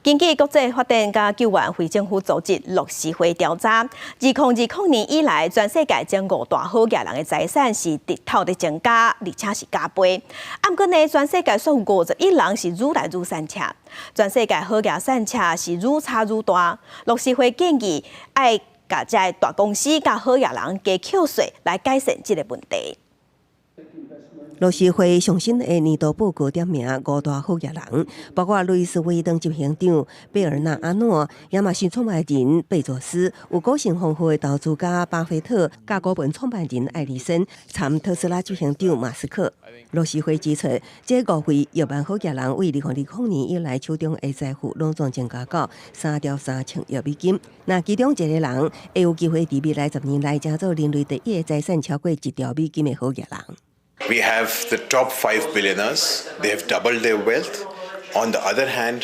根据国际发展甲救援非政府组织乐视会调查，2020年以来，全世界前5大好野人的财产是直头的增加，而且是加倍。不过呢，全世界所有51人是愈来愈善车，全世界好野善车是愈差愈大。乐视会建议爱甲这大公司甲好野人加扣税来改善这个问题。乐视会上新的年度报告点名5大好野人，包括路易斯威登执行长贝尔纳阿诺、亚马逊创办人贝佐斯、有个性丰富的投资家巴菲特、甲股份创办人艾利森、参特斯拉执行长马斯克。乐视会指出，这5位亿万好野人为2020年以来手中的财富拢总增加到3.3千亿美金。那其中一个人会有机会伫未来10年来成做人类第一个财产超过1兆美金的好野人。We have the top 5 billionaires, they have doubled their wealth. On the other hand,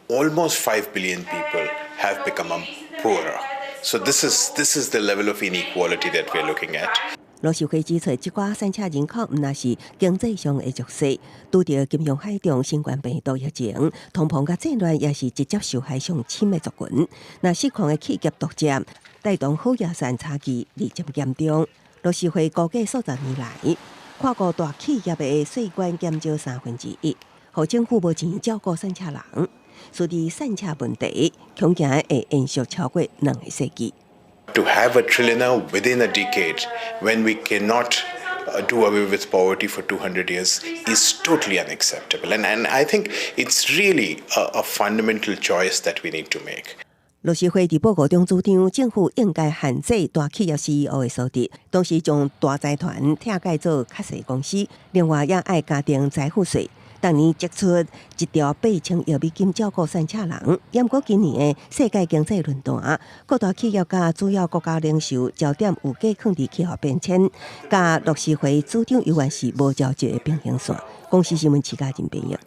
almost 5 billion people have become poorer. So this is the level of inequality that we are looking at. 乐视会指出，这寡散车人口毋但是经济上的弱势，拄着金融海中新冠病毒疫情、通膨甲战乱，也是直接受害上深的族群。那市况的企业独占，带动好野产差距日渐严重。乐视会估计数十年来，跨国大企业的税关减少1/3，互政府无钱照顾散车人，所以散车问题恐惊会延续超过2个世纪。To have a trillionaire within a decade when we cannot do away with poverty for 200 years is totally unacceptable. And I think it's really a fundamental choice that we need to make. 乐视会伫报告中主张，政府应该限制大企业 CEO 的所得，同时将大财团拆解做较细公司。另外，也爱加定财富税，当年积出1兆8千亿美金照顾散车人。不过今年的世界经济论坛，各大企业甲主要国家领袖焦点有计放伫气候变迁，甲乐视会主张永远是无交集的平行线。公司新闻，齐家真朋友。